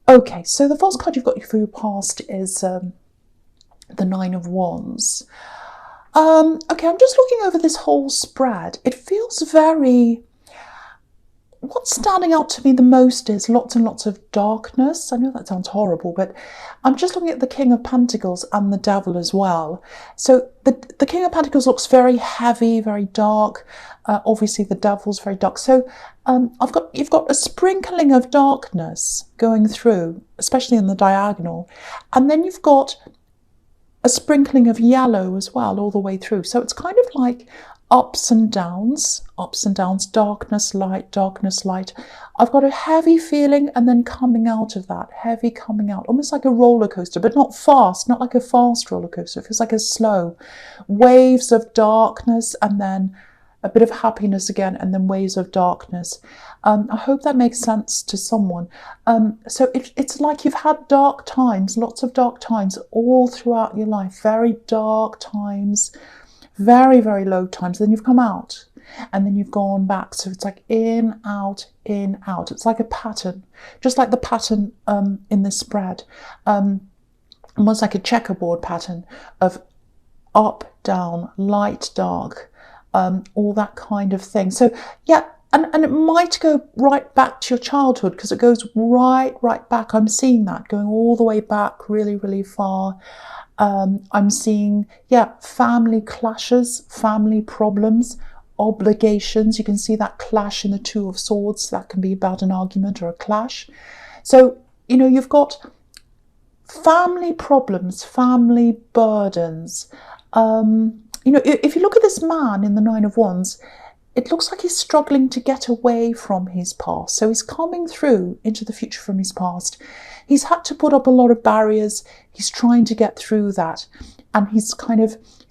Okay, so the first card you've got for your past is the Nine of Wands. Okay, I'm just looking over this whole spread. It feels very... What's standing out to me the most is lots and lots of darkness. I know that sounds horrible, but I'm just looking at the King of Pentacles and the Devil as well. So the King of Pentacles looks very heavy, very dark. Obviously, the Devil's very dark. So you've got a sprinkling of darkness going through, especially in the diagonal, and then you've got a sprinkling of yellow as well all the way through. So it's kind of like ups and downs, darkness, light. I've got a heavy feeling and then coming out of that, heavy coming out, almost like a roller coaster, but not fast, not like a fast roller coaster. It feels like a slow. Waves of darkness and then a bit of happiness again, and then waves of darkness. I hope that makes sense to someone. So it's like you've had dark times, lots of dark times all throughout your life, very dark times, very, very low times. Then you've come out and then you've gone back. So it's like in, out, in, out. It's like a pattern, just like the pattern in this spread. Almost like a checkerboard pattern of up, down, light, dark, all that kind of thing. So yeah, and it might go right back to your childhood, because it goes right back. I'm seeing that going all the way back really, really far. I'm seeing, yeah, family clashes, family problems, obligations. You can see that clash in the Two of Swords. That can be about an argument or a clash. So, you know, you've got family problems, family burdens. You know, if you look at this man in the Nine of Wands, it looks like he's struggling to get away from his past. So he's coming through into the future from his past. He's had to put up a lot of barriers. He's trying to get through that. And he's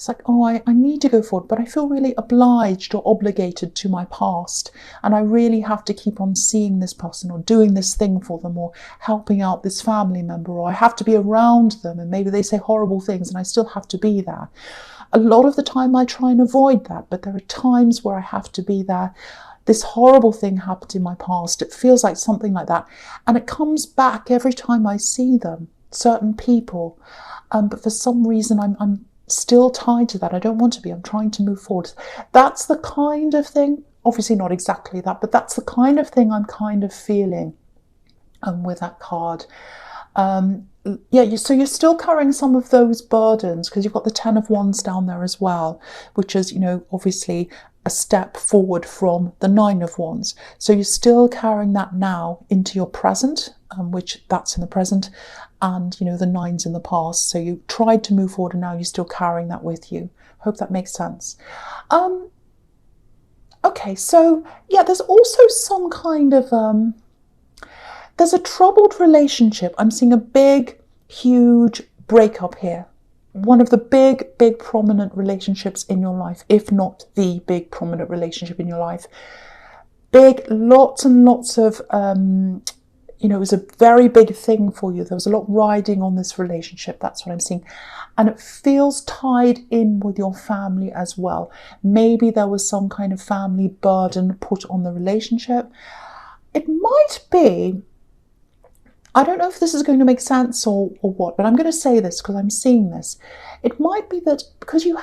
like, oh, I need to go forward, but I feel really obliged or obligated to my past. And I really have to keep on seeing this person or doing this thing for them or helping out this family member, or I have to be around them and maybe they say horrible things and I still have to be there. A lot of the time I try and avoid that, but there are times where I have to be there. This horrible thing happened in my past. It feels like something like that. And it comes back every time I see them, certain people. But for some reason, I'm still tied to that. I don't want to be. I'm trying to move forward. That's the kind of thing, obviously not exactly that, but that's the kind of thing I'm kind of feeling with that card. Yeah, so you're still carrying some of those burdens, because you've got the Ten of Wands down there as well, which is, you know, obviously a step forward from the Nine of Wands. So you're still carrying that now into your present, which that's in the present, and, you know, the nine's in the past. So you tried to move forward and now you're still carrying that with you. Hope that makes sense. Okay, so yeah, there's also some kind of... there's a troubled relationship. I'm seeing a big, huge breakup here. One of the big prominent relationships in your life, if not the big prominent relationship in your life. Big, lots and lots of, you know, it was a very big thing for you. There was a lot riding on this relationship. That's what I'm seeing. And it feels tied in with your family as well. Maybe there was some kind of family burden put on the relationship. It might be... I don't know if this is going to make sense or what, but I'm going to say this because I'm seeing this. It might be that because it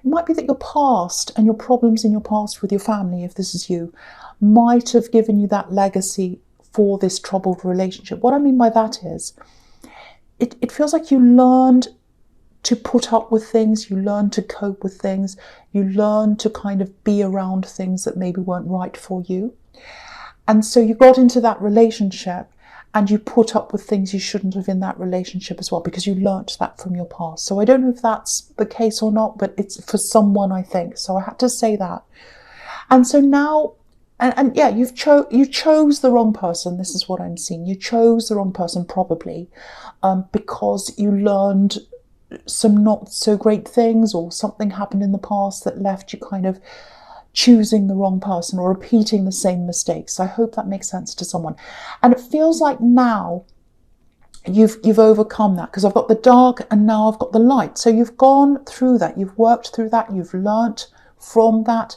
might be that your past and your problems in your past with your family, if this is you, might have given you that legacy for this troubled relationship. What I mean by that is, it feels like you learned to put up with things, you learned to cope with things, you learned to kind of be around things that maybe weren't right for you. And so you got into that relationship and you put up with things you shouldn't have in that relationship as well, because you learnt that from your past. So I don't know if that's the case or not, but it's for someone, I think. So I had to say that. And so now, and yeah, you chose the wrong person. This is what I'm seeing. You chose the wrong person probably because you learned some not so great things, or something happened in the past that left you kind of choosing the wrong person or repeating the same mistakes. I hope that makes sense to someone. And it feels like now you've overcome that, because I've got the dark and now I've got the light. So you've gone through that, you've worked through that, you've learnt from that.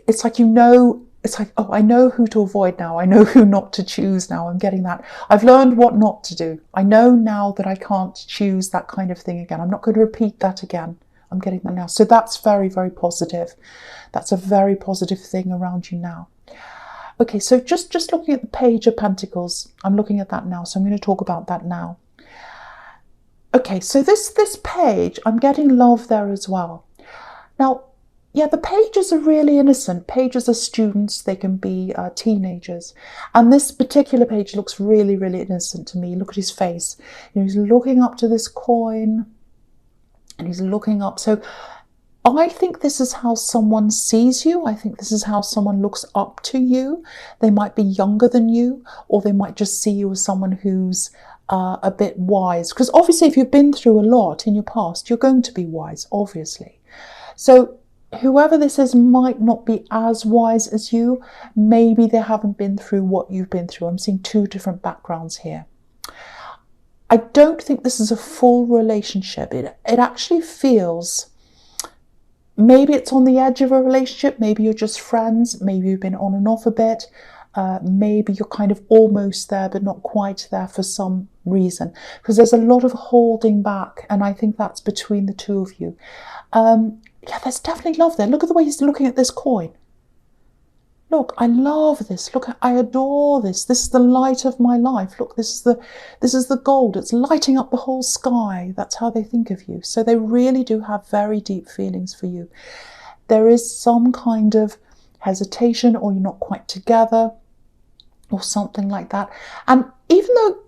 It's like, you know, it's like, oh, I know who to avoid now. I know who not to choose now. I'm getting that. I've learned what not to do. I know now that I can't choose that kind of thing again. I'm not going to repeat that again. I'm getting that now. So that's very, very positive. That's a very positive thing around you now. Okay, so just looking at the Page of Pentacles, I'm looking at that now, so I'm going to talk about that now. Okay, so this page, I'm getting love there as well. Now, yeah, the pages are really innocent. Pages are students, they can be teenagers. And this particular page looks really, really innocent to me. Look at his face. You know, he's looking up to this coin, and he's looking up. So I think this is how someone sees you. I think this is how someone looks up to you. They might be younger than you, or they might just see you as someone who's a bit wise. Because obviously if you've been through a lot in your past, you're going to be wise, obviously. So whoever this is might not be as wise as you. Maybe they haven't been through what you've been through. I'm seeing two different backgrounds here. I don't think this is a full relationship. It actually feels... maybe it's on the edge of a relationship. Maybe you're just friends. Maybe you've been on and off a bit. Maybe you're kind of almost there, but not quite there for some reason. Because there's a lot of holding back. And I think that's between the two of you. Yeah, there's definitely love there. Look at the way he's looking at this coin. Look, I love this. Look, I adore this. This is the light of my life. Look, this is the gold. It's lighting up the whole sky. That's how they think of you. So they really do have very deep feelings for you. There is some kind of hesitation, or you're not quite together, or something like that. And even though,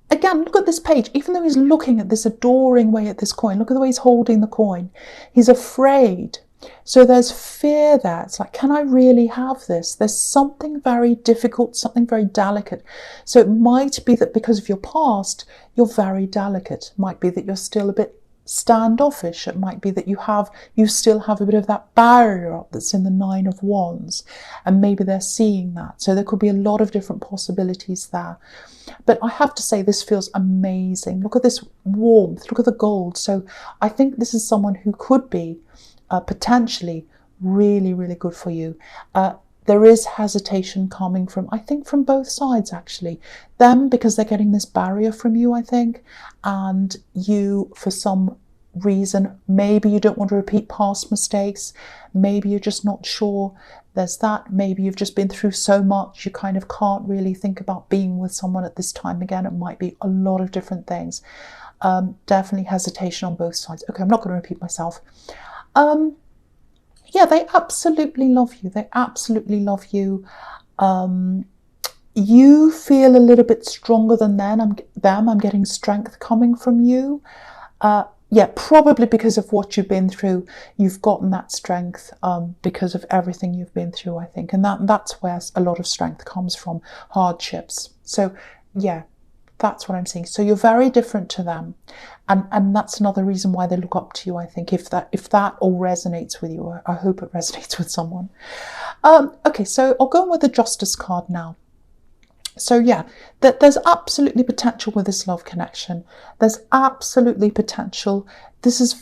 again, look at this page, even though he's looking at this adoring way at this coin, look at the way he's holding the coin. He's afraid. So there's fear there. It's like, can I really have this? There's something very difficult, something very delicate. So it might be that because of your past, you're very delicate. It might be that you're still a bit standoffish. It might be that you still have a bit of that barrier up that's in the Nine of Wands. And maybe they're seeing that. So there could be a lot of different possibilities there. But I have to say, this feels amazing. Look at this warmth. Look at the gold. So I think this is someone who could be potentially really, really good for you. There is hesitation coming from, I think, from both sides, actually. Them, because they're getting this barrier from you, I think, and you, for some reason, maybe you don't want to repeat past mistakes. Maybe you're just not sure. There's that. Maybe you've just been through so much, you kind of can't really think about being with someone at this time again. It might be a lot of different things. Definitely hesitation on both sides. Okay, I'm not going to repeat myself. Yeah, they absolutely love you. They absolutely love you. You feel a little bit stronger than them. I'm getting strength coming from you. Yeah, probably because of what you've been through. You've gotten that strength because of everything you've been through, I think. And that's where a lot of strength comes from, hardships. So, yeah. That's what I'm seeing. So you're very different to them. And that's another reason why they look up to you, I think, if that all resonates with you. I hope it resonates with someone. Okay, so I'll go on with the Justice card now. So yeah, there's absolutely potential with this love connection. There's absolutely potential. This is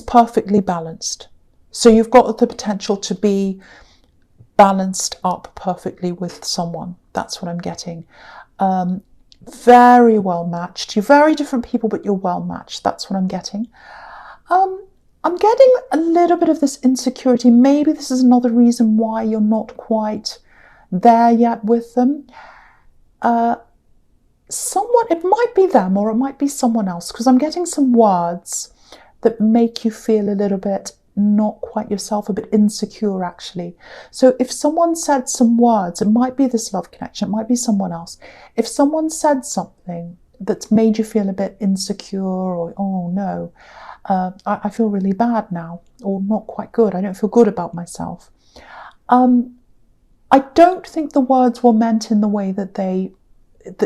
perfectly balanced. So you've got the potential to be balanced up perfectly with someone. That's what I'm getting. Very well matched. You're very different people, but you're well matched. That's what I'm getting. I'm getting a little bit of this insecurity. Maybe this is another reason why you're not quite there yet with them. It might be them, or it might be someone else, because I'm getting some words that make you feel a little bit not quite yourself, a bit insecure, actually. So if someone said some words, it might be this love connection, it might be someone else. If someone said something that's made you feel a bit insecure, or, oh no, I feel really bad now, or not quite good, I don't feel good about myself. I don't think the words were meant in the way that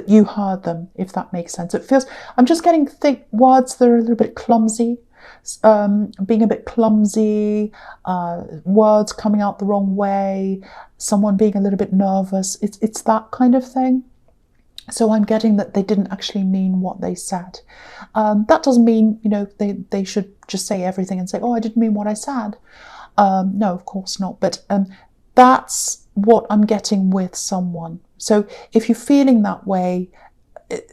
you heard them, if that makes sense. I'm just getting words that are a little bit clumsy, being a bit clumsy, words coming out the wrong way, someone being a little bit nervous. It's that kind of thing. So I'm getting that they didn't actually mean what they said. That doesn't mean, they should just say everything and say, oh, I didn't mean what I said. No, of course not. But That's what I'm getting with someone. So if you're feeling that way,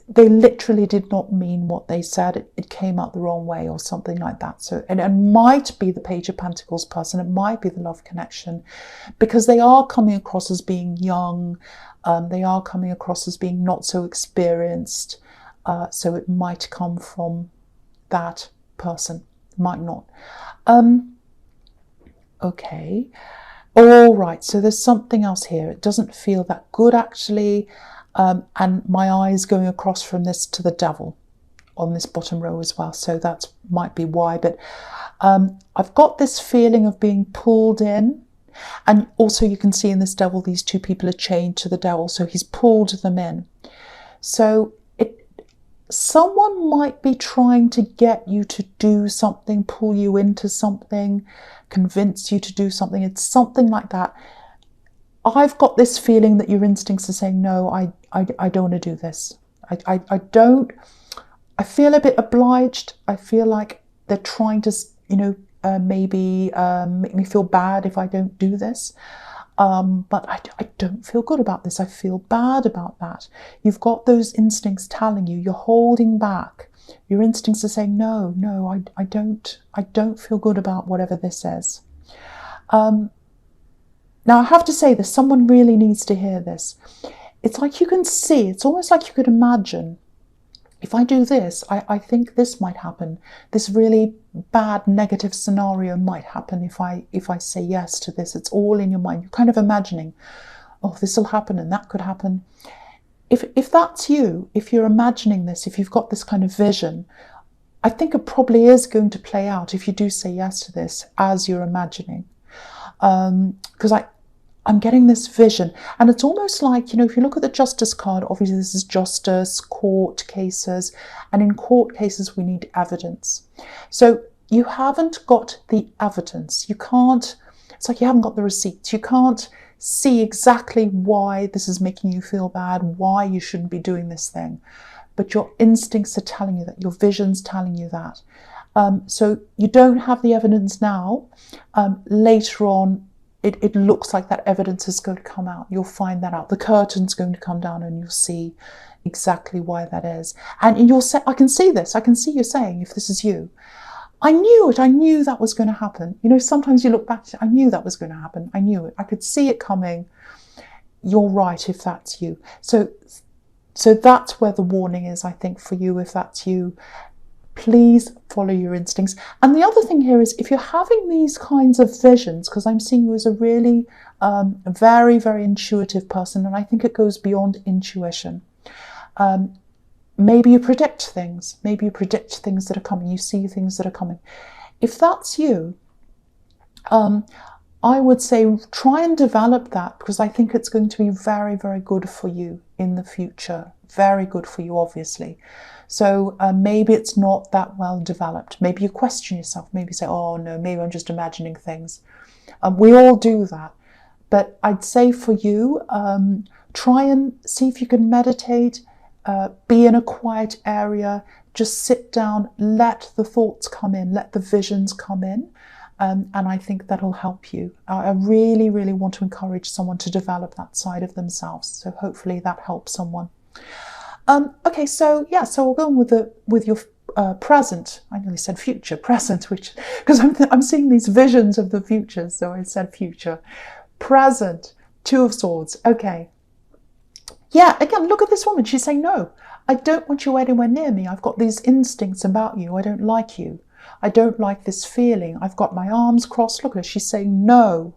they literally did not mean what they said. It came out the wrong way or something like that. So, and it might be the Page of Pentacles person. It might be the love connection, because they are coming across as being young. They are coming across as being not so experienced. So it might come from that person. Might not. Okay. All right. So there's something else here. It doesn't feel that good, actually. And my eyes going across from this to the Devil on this bottom row as well. So that might be why. But I've got this feeling of being pulled in. And also you can see in this Devil, these two people are chained to the Devil. So he's pulled them in. So someone might be trying to get you to do something, pull you into something, convince you to do something. It's something like that. I've got this feeling that your instincts are saying, no, I don't want to do this. I don't. I feel a bit obliged. I feel like they're trying to, maybe make me feel bad if I don't do this. But I don't feel good about this. I feel bad about that. You've got those instincts telling you, you're holding back. Your instincts are saying, no, I don't feel good about whatever this is. Now, I have to say this, someone really needs to hear this. It's like you can see, it's almost like you could imagine, if I do this, I think this might happen. This really bad, negative scenario might happen if I say yes to this. It's all in your mind. You're kind of imagining, oh, this will happen and that could happen. If that's you, if you're imagining this, if you've got this kind of vision, I think it probably is going to play out if you do say yes to this as you're imagining. Because I'm getting this vision, and it's almost like, if you look at the Justice card, obviously this is justice, court cases, and in court cases we need evidence. So you haven't got the evidence. You can't, it's like you haven't got the receipts. You can't see exactly why this is making you feel bad, why you shouldn't be doing this thing. But your instincts are telling you that, your vision's telling you that. So you don't have the evidence now. Later on, it looks like that evidence is going to come out. You'll find that out. The curtain's going to come down and you'll see exactly why that is. And you'll say, I can see this. I can see you saying, if this is you, I knew it. I knew that was going to happen. Sometimes you look back, I knew that was going to happen. I knew it. I could see it coming. You're right if that's you. So that's where the warning is, I think, for you, if that's you. Please follow your instincts. And the other thing here is, if you're having these kinds of visions, because I'm seeing you as a really very, very intuitive person, and I think it goes beyond intuition. Maybe you predict things. Maybe you predict things that are coming. You see things that are coming. If that's you, I would say try and develop that, because I think it's going to be very, very good for you in the future. Very good for you, obviously. So maybe it's not that well developed. Maybe you question yourself. Maybe you say, oh no, maybe I'm just imagining things. We all do that. But I'd say for you, try and see if you can meditate, be in a quiet area, just sit down, let the thoughts come in, let the visions come in. And I think that'll help you. I really, really want to encourage someone to develop that side of themselves. So hopefully that helps someone. Okay, so we'll go on with your present. I nearly said future, present, which, because I'm seeing these visions of the future, so I said future. Present, Two of Swords. Okay. Yeah, again, look at this woman. She's saying, no, I don't want you anywhere near me. I've got these instincts about you. I don't like you. I don't like this feeling. I've got my arms crossed. Look at her. She's saying no.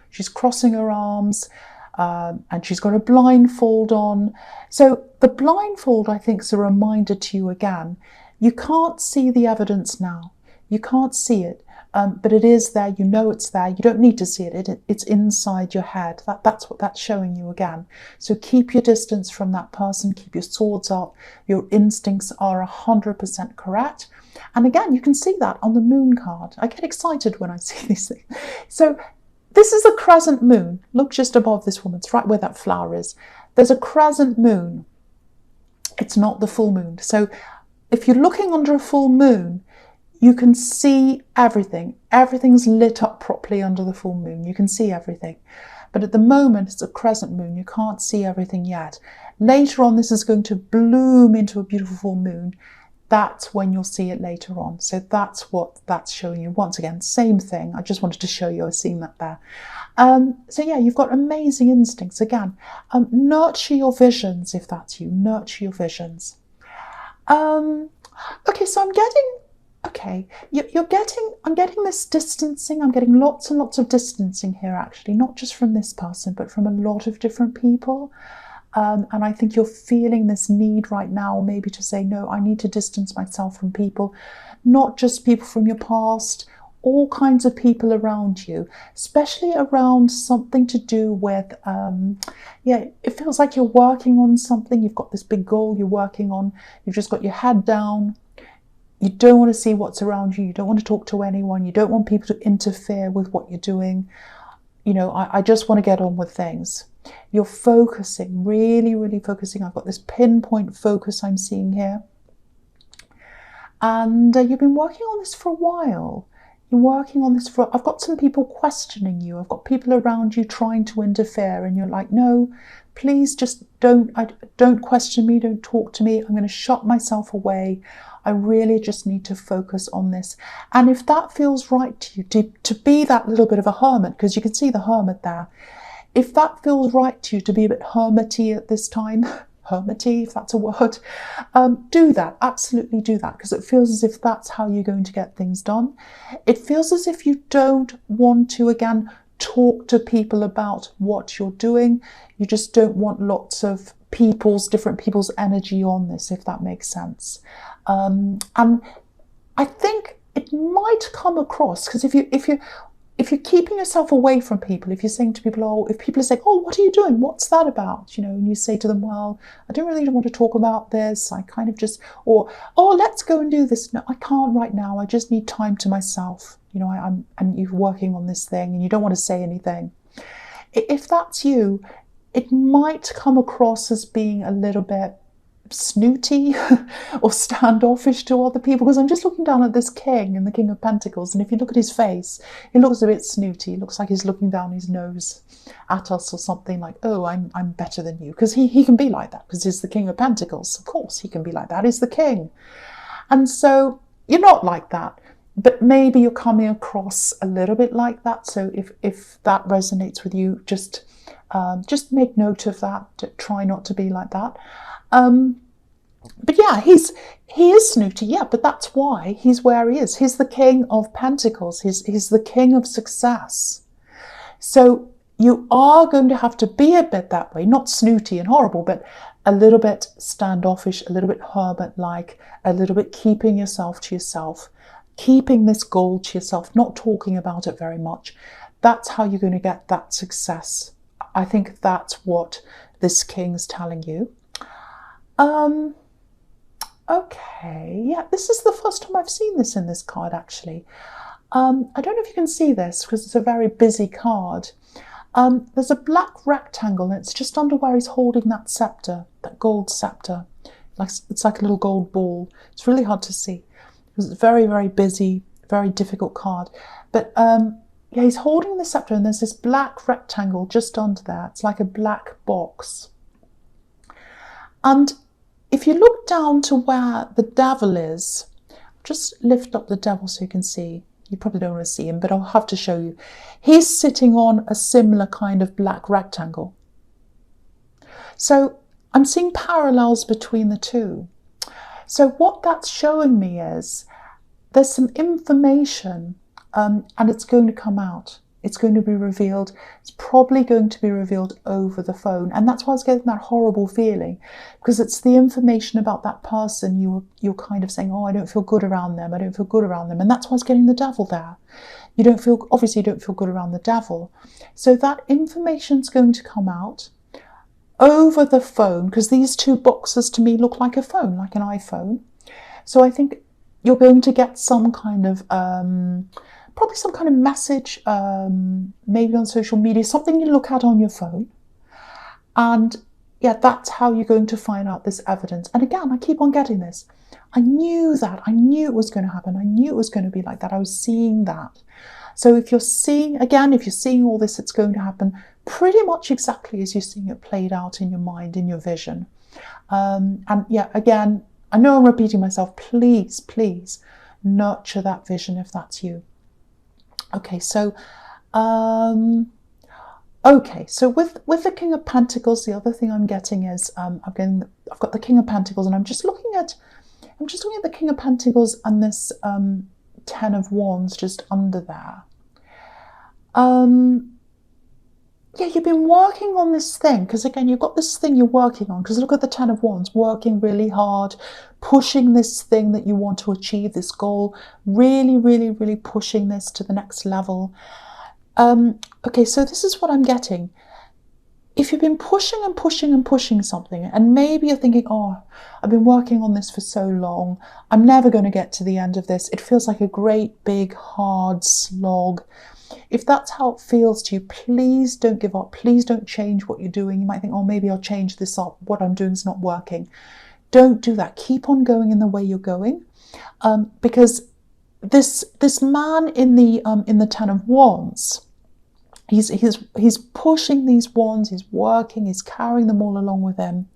She's crossing her arms. And she's got a blindfold on. So the blindfold, I think, is a reminder to you again. You can't see the evidence now. You can't see it, but it is there. You know it's there. You don't need to see it. It's inside your head. That's what that's showing you again. So keep your distance from that person. Keep your swords up. Your instincts are 100% correct. And again, you can see that on the moon card. I get excited when I see these things. So this is a crescent moon. Look just above this woman. It's right where that flower is. There's a crescent moon. It's not the full moon. So if you're looking under a full moon, you can see everything. Everything's lit up properly under the full moon. You can see everything. But at the moment, it's a crescent moon. You can't see everything yet. Later on, this is going to bloom into a beautiful full moon. That's when you'll see it later on. So that's what that's showing you. Once again, same thing. I just wanted to show you I was seeing that there. So yeah, you've got amazing instincts. Again, nurture your visions if that's you. Nurture your visions. Okay, so I'm getting this distancing. I'm getting lots and lots of distancing here, actually, not just from this person, but from a lot of different people. And I think you're feeling this need right now, maybe to say, no, I need to distance myself from people, not just people from your past, all kinds of people around you, especially around something to do with, it feels like you're working on something. You've got this big goal you're working on. You've just got your head down. You don't want to see what's around you. You don't want to talk to anyone. You don't want people to interfere with what you're doing. You know, I just want to get on with things. You're focusing, really, really focusing. I've got this pinpoint focus I'm seeing here. And you've been working on this for a while. You're working on this I've got some people questioning you. I've got people around you trying to interfere, and you're like, no, please just don't question me, don't talk to me. I'm going to shut myself away. I really just need to focus on this. And if that feels right to you, to be that little bit of a hermit, because you can see the hermit there, if that feels right to you to be a bit hermity at this time, hermity, if that's a word, do that, absolutely do that, because it feels as if that's how you're going to get things done. It feels as if you don't want to, again, talk to people about what you're doing. You just don't want lots of different people's energy on this, if that makes sense. And I think it might come across, because if you're keeping yourself away from people, if you're saying to people, if people are saying, oh, what are you doing? What's that about? You know, and you say to them, well, I don't really want to talk about this. I kind of just, or, oh, let's go and do this. No, I can't right now. I just need time to myself. You know, and you're working on this thing and you don't want to say anything. If that's you, it might come across as being a little bit snooty or standoffish to other people, because I'm just looking down at this king and the King of Pentacles, and if you look at his face, he looks a bit snooty. It looks like he's looking down his nose at us or something, like, oh, I'm better than you, because he can be like that, because he's the King of Pentacles. Of course he can be like that. He's the king. And so you're not like that, but maybe you're coming across a little bit like that. So if that resonates with you, just make note of that. Try not to be like that. But yeah, he is snooty, yeah, but that's why he's where he is. He's the King of Pentacles. He's the king of success. So you are going to have to be a bit that way, not snooty and horrible, but a little bit standoffish, a little bit hermit-like, a little bit keeping yourself to yourself, keeping this goal to yourself, not talking about it very much. That's how you're going to get that success. I think that's what this king's telling you. Okay, yeah, this is the first time I've seen this in this card, actually. I don't know if you can see this because it's a very busy card. There's a black rectangle and it's just under where he's holding that scepter, that gold scepter. It's like a little gold ball. It's really hard to see because it's very, very busy, very difficult card. But yeah, he's holding the scepter and there's this black rectangle just under there. It's like a black box. And if you look down to where the devil is, just lift up the devil so you can see. You probably don't want to see him, but I'll have to show you. He's sitting on a similar kind of black rectangle. So I'm seeing parallels between the two. So what that's showing me is there's some information and it's going to come out. It's going to be revealed. It's probably going to be revealed over the phone. And that's why I was getting that horrible feeling, because it's the information about that person. You're kind of saying, oh, I don't feel good around them. I don't feel good around them. And that's why I was getting the devil there. Obviously you don't feel good around the devil. So that information's going to come out over the phone, because these two boxes to me look like a phone, like an iPhone. So I think you're going to get some kind of probably some kind of message, maybe on social media, something you look at on your phone. And yeah, that's how you're going to find out this evidence. And again, I keep on getting this. I knew that. I knew it was going to happen. I knew it was going to be like that. I was seeing that. So if you're seeing all this, it's going to happen. pretty much exactly as you're seeing it played out in your mind, in your vision. And yeah, again, I know I'm repeating myself. Please, please nurture that vision if that's you. Okay, so with the King of Pentacles, the other thing I'm getting is I've got the King of Pentacles, and I'm just looking at the King of Pentacles and this Ten of Wands just under there. Yeah, you've been working on this thing, because again, you've got this thing you're working on, because look at the Ten of Wands, working really hard, pushing this thing that you want to achieve, this goal, really, really, really pushing this to the next level. Okay, so this is what I'm getting. If you've been pushing and pushing and pushing something, and maybe you're thinking, oh, I've been working on this for so long, I'm never going to get to the end of this. It feels like a great big hard slog. If that's how it feels to you, please don't give up. Please don't change what you're doing. You might think, oh, maybe I'll change this up. What I'm doing is not working. Don't do that. Keep on going in the way you're going, because this man in the Ten of Wands, he's pushing these wands. He's working. He's carrying them all along with him.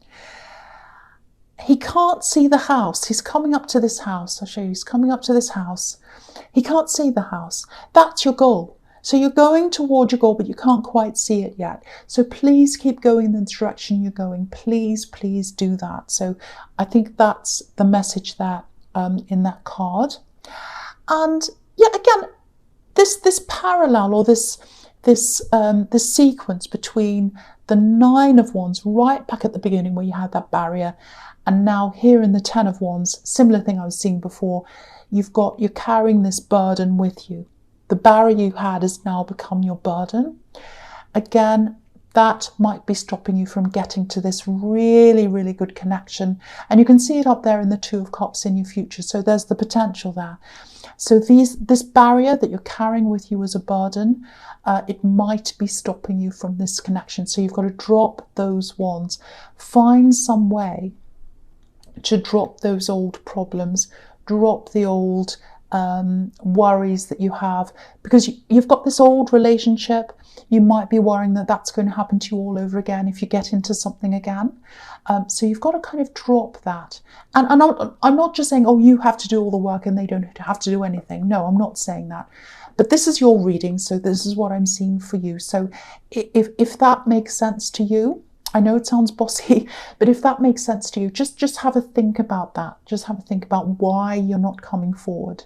He can't see the house. He's coming up to this house. I'll show you. He's coming up to this house. He can't see the house. That's your goal. So you're going toward your goal, but you can't quite see it yet. So please keep going in the direction you're going. Please, please do that. So I think that's the message there in that card. And yeah, again, this parallel, or this sequence between the Nine of Wands right back at the beginning where you had that barrier, and now here in the Ten of Wands, similar thing I was seeing before, you're carrying this burden with you. The barrier you had has now become your burden. Again, that might be stopping you from getting to this really, really good connection. And you can see it up there in the Two of Cups in your future. So there's the potential there. So this barrier that you're carrying with you as a burden, it might be stopping you from this connection. So you've got to drop those wands. Find some way to drop those old problems, drop the old worries that you have, because you've got this old relationship. You might be worrying that that's going to happen to you all over again if you get into something again. So you've got to kind of drop that. And I'm not just saying, oh, you have to do all the work and they don't have to do anything. No, I'm not saying that. But this is your reading, so this is what I'm seeing for you. So if that makes sense to you, I know it sounds bossy, but if that makes sense to you, just have a think about that. Just have a think about why you're not coming forward.